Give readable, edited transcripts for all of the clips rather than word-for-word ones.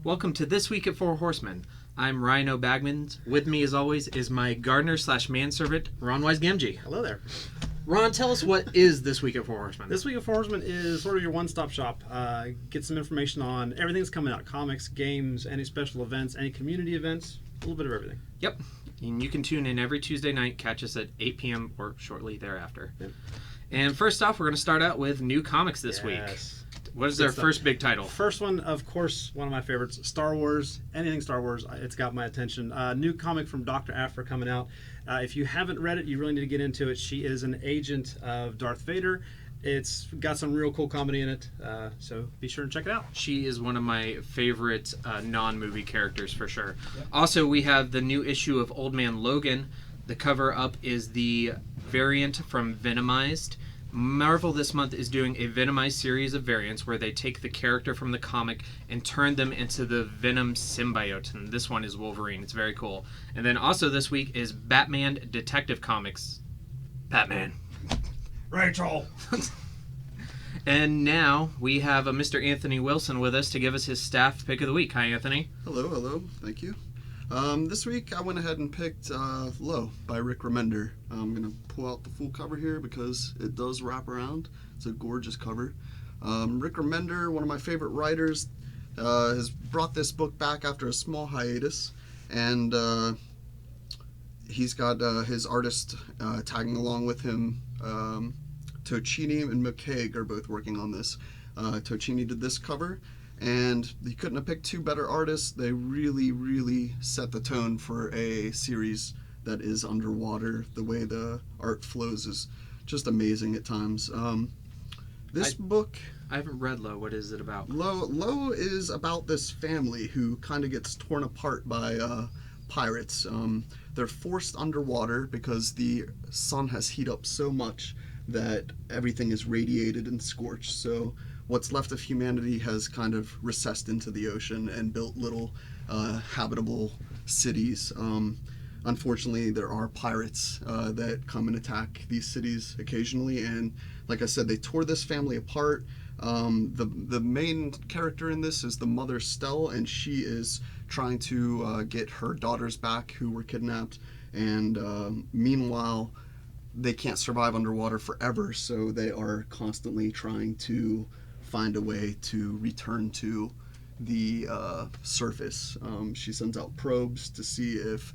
Welcome to This Week at Four Horsemen. I'm Ryan O'Bagman. With me, as always, is my gardener/manservant, Ron Wise-Gamgee. Hello there. Ron, tell us what is This Week at Four Horsemen. This Week at Four Horsemen is sort of your one-stop shop. Get some information on everything that's coming out. Comics, games, any special events, any community events, a little bit of everything. Yep. And you can tune in every Tuesday night, catch us at 8 p.m. or shortly thereafter. Yep. And first off, we're going to start out with new comics this week. What is their first big title? First one, of course, one of my favorites, Star Wars. Anything Star Wars, it's got my attention. New comic from Dr. Aphra coming out. If you haven't read it, you really need to get into it. She is an agent of Darth Vader. It's got some real cool comedy in it, so be sure and check it out. She is one of my favorite non-movie characters for sure. Yep. Also, we have the new issue of Old Man Logan. The cover up is the variant from Venomized. Marvel this month is doing a Venomized series of variants where they take the character from the comic and turn them into the Venom symbiote. And this one is Wolverine. It's very cool. And then also this week is Batman Detective Comics. Batman. Rachel! And now we have a Mr. Anthony Wilson with us to give us his staff pick of the week. Hi, Anthony. Hello. Thank you. This week I went ahead and picked Low by Rick Remender. I'm going to pull out the full cover here because it does wrap around. It's a gorgeous cover. Rick Remender, one of my favorite writers, has brought this book back after a small hiatus. And he's got his artist tagging along with him. Tocini and McCaig are both working on this. Tocini did this cover. And he couldn't have picked two better artists. They really set the tone for a series that is underwater. The way the art flows is just amazing at times. This book... I haven't read Low. What is it about? Low is about this family who kind of gets torn apart by pirates. They're forced underwater because the sun has heated up so much that everything is radiated and scorched. So what's left of humanity has kind of recessed into the ocean and built little habitable cities. Unfortunately, there are pirates that come and attack these cities occasionally, and like I said, they tore this family apart. The main character in this is the mother, Stell, and she is trying to get her daughters back who were kidnapped, and meanwhile, they can't survive underwater forever, so they are constantly trying to find a way to return to the surface. She sends out probes to see if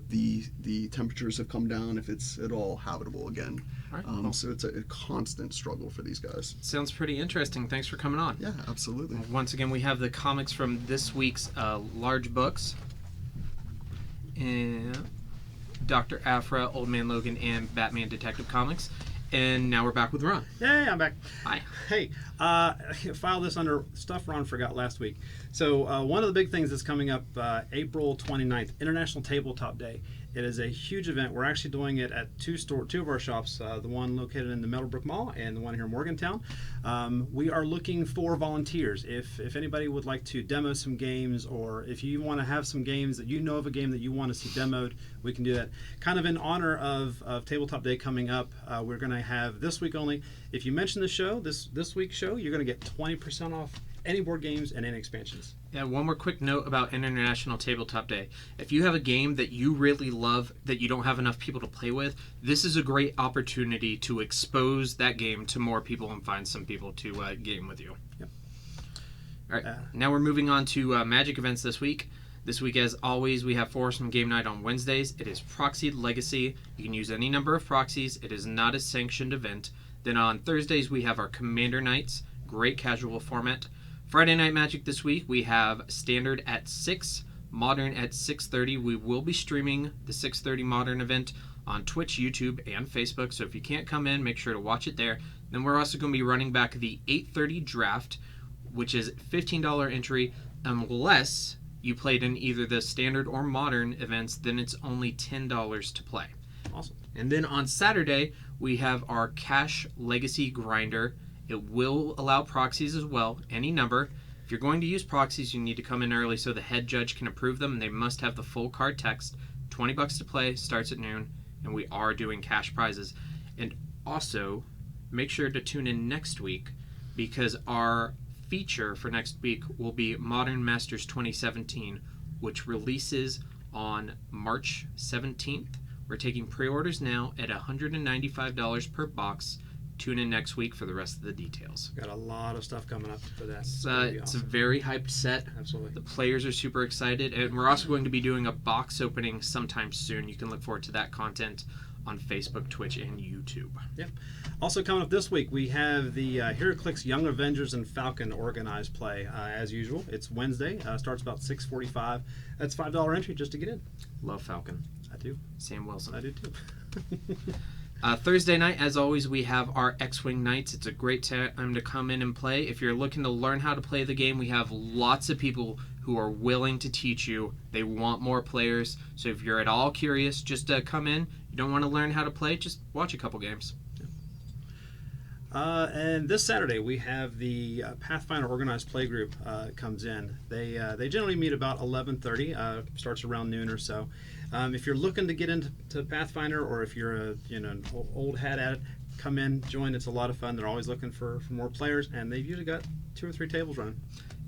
the temperatures have come down, if it's at all habitable again. All right, so it's a constant struggle for these guys. Sounds pretty interesting. Thanks for coming on. Yeah, absolutely. Once again, we have the comics from this week's large books. And Dr. Aphra, Old Man Logan, and Batman Detective Comics. And now we're back with Ron. Hey, I'm back. Hi. Hey, file this under stuff Ron forgot last week. So one of the big things that's coming up April 29th, International Tabletop Day. It is a huge event. We're actually doing it at two of our shops, the one located in the Meadowbrook Mall and the one here in Morgantown. We are looking for volunteers. If anybody would like to demo some games, or if you want to have some games that you know of a game that you want to see demoed, we can do that. Kind of in honor of Tabletop Day coming up, we're going to have this week only. If you mention the show, this week's show, you're going to get 20% off any board games and any expansions. Yeah, one more quick note about International Tabletop Day. If you have a game that you really love that you don't have enough people to play with, this is a great opportunity to expose that game to more people and find some people to game with you. Yep. All right, now we're moving on to Magic events this week. This week, as always, we have Horsemen Game Night on Wednesdays. It is Proxied Legacy. You can use any number of proxies. It is not a sanctioned event. Then on Thursdays, we have our Commander Nights. Great casual format. Friday Night Magic this week, we have Standard at 6, Modern at 6:30. We will be streaming the 6:30 Modern event on Twitch, YouTube, and Facebook, so if you can't come in, make sure to watch it there. Then we're also going to be running back the 8:30 Draft, which is $15 entry, unless you played in either the Standard or Modern events, then it's only $10 to play. Awesome. And then on Saturday, we have our Cash Legacy Grinder. It will allow proxies as well, any number. If you're going to use proxies, you need to come in early so the head judge can approve them, and they must have the full card text. $20 to play, starts at noon, and we are doing cash prizes. And also, make sure to tune in next week because our feature for next week will be Modern Masters 2017, which releases on March 17th. We're taking pre-orders now at $195 per box. Tune in next week for the rest of the details. Got a lot of stuff coming up for that. It's awesome. a very hyped set. Absolutely. The players are super excited, and we're also going to be doing a box opening sometime soon. You can look forward to that content on Facebook, Twitch, and YouTube. Yep. Also coming up this week, we have the HeroClix Young Avengers and Falcon organized play. As usual, it's Wednesday. Starts about 6:45. That's $5 entry just to get in. Love Falcon. I do. Sam Wilson. I do too. Thursday night, as always, we have our X-Wing nights. It's a great time to come in and play. If you're looking to learn how to play the game, we have lots of people who are willing to teach you. They want more players. So if you're at all curious, just come in. You don't want to learn how to play, just watch a couple games. And this Saturday we have the Pathfinder organized play group comes in. They generally meet about 11:30. Starts around noon or so. If you're looking to get into Pathfinder, or if you're an old hat at it, come in, join. It's a lot of fun. They're always looking for more players, and they've usually got 2 or 3 tables running.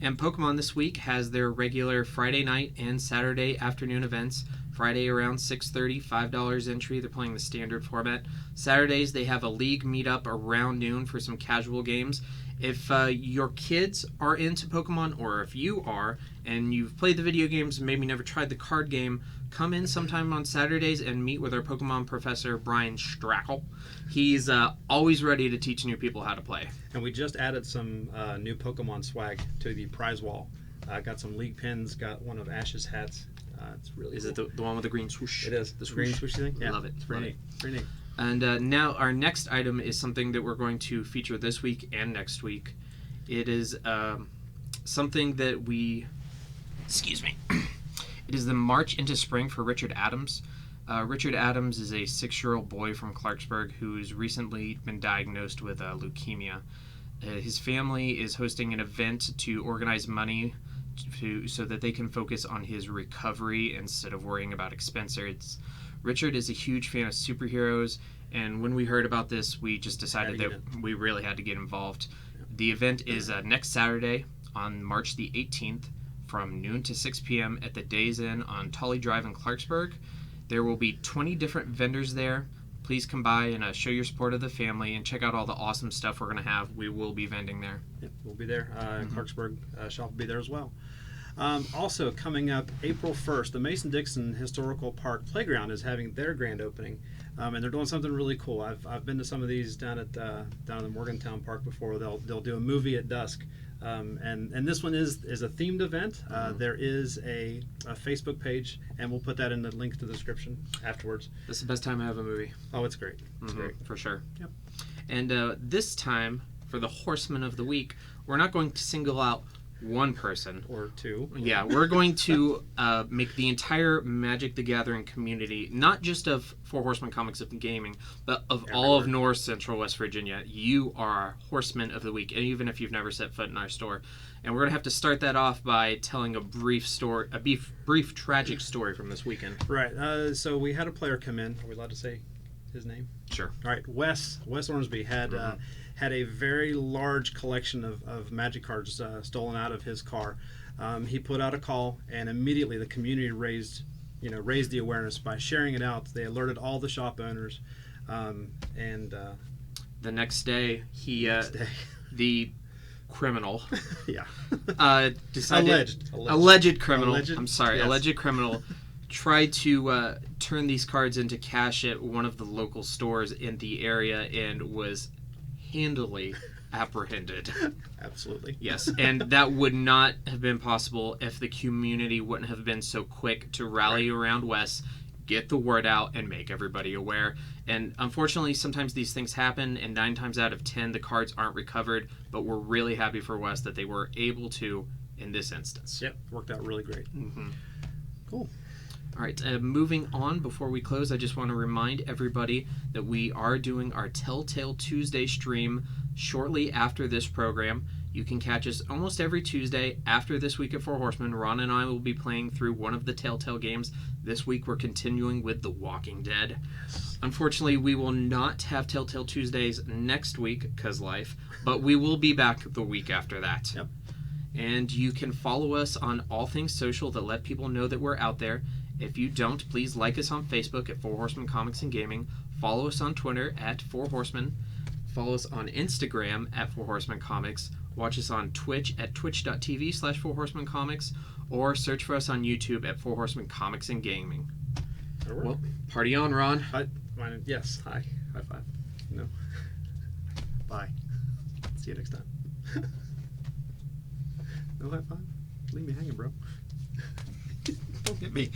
And Pokemon this week has their regular Friday night and Saturday afternoon events. Friday around 6:30, $5 entry. They're playing the standard format. Saturdays they have a league meetup around noon for some casual games. If your kids are into Pokemon, or if you are and you've played the video games and maybe never tried the card game, come in sometime on Saturdays and meet with our Pokemon professor, Brian Strackle. He's always ready to teach new people how to play. And we just added some new Pokemon swag to the prize wall. Got some league pins, got one of Ash's hats. It's really Is cool. it the one with the green swoosh? It is. The green swooshy thing? Yeah. Love it. It's pretty Love neat. Pretty neat. And now our next item is something that we're going to feature this week and next week. It is something that we... Excuse me. It is the March into Spring for Richard Adams. Richard Adams is a 6-year-old boy from Clarksburg who's recently been diagnosed with leukemia. His family is hosting an event to organize money so that they can focus on his recovery instead of worrying about expenses. Richard is a huge fan of superheroes, and when we heard about this, we just decided that we really had to get involved. Yeah. The event is next Saturday on March the 18th from noon to 6 p.m. at the Days Inn on Tully Drive in Clarksburg. There will be 20 different vendors there. Please come by and show your support of the family and check out all the awesome stuff we're going to have. We will be vending there. Yep, we'll be there. Clarksburg shop will be there as well. Also coming up April 1st, the Mason-Dixon Historical Park Playground is having their grand opening, and they're doing something really cool. I've been to some of these down in the Morgantown Park before. They'll do a movie at dusk, and this one is a themed event. There is a Facebook page, and we'll put that in the link to the description afterwards. This is the best time to have a movie. Oh, it's great. It's great For sure. Yep. And this time, for the Horsemen of the Week, we're not going to single out one person or two. Yeah, we're going to make the entire Magic the Gathering community, not just of Four Horsemen Comics of Gaming, but of all of North Central West Virginia. You are our Horsemen of the Week, and even if you've never set foot in our store. And we're going to have to start that off by telling a brief tragic story from this weekend. Right. So we had a player come in. Are we allowed to say his name? Sure. All right. Wes Ormsby had a very large collection of Magic cards stolen out of his car. He put out a call, and immediately the community raised the awareness by sharing it out. They alerted all the shop owners, and the next day, the criminal, decided alleged criminal. Alleged criminal tried to turn these cards into cash at one of the local stores in the area and was handily apprehended. Absolutely. Yes, and that would not have been possible if the community wouldn't have been so quick to rally around Wes, get the word out, and make everybody aware. And unfortunately, sometimes these things happen, and 9 times out of 10, the cards aren't recovered, but we're really happy for Wes that they were able to in this instance. Yep, worked out really great. Mm-hmm. Cool. All right, moving on, before we close, I just want to remind everybody that we are doing our Telltale Tuesday stream shortly after this program. You can catch us almost every Tuesday after This Week at Four Horsemen. Ron and I will be playing through one of the Telltale games. This week we're continuing with The Walking Dead. Unfortunately, we will not have Telltale Tuesdays next week, because life, but we will be back the week after that. Yep. And you can follow us on all things social that let people know that we're out there. If you don't, please like us on Facebook at Four Horsemen Comics and Gaming. Follow us on Twitter at Four Horsemen. Follow us on Instagram at Four Horsemen Comics. Watch us on Twitch at twitch.tv/Four Horsemen Comics. Or search for us on YouTube at Four Horsemen Comics and Gaming. Well, party on, Ron. Yes. Hi. High five. No. Bye. See you next time. No high five? Leave me hanging, bro. Don't get me.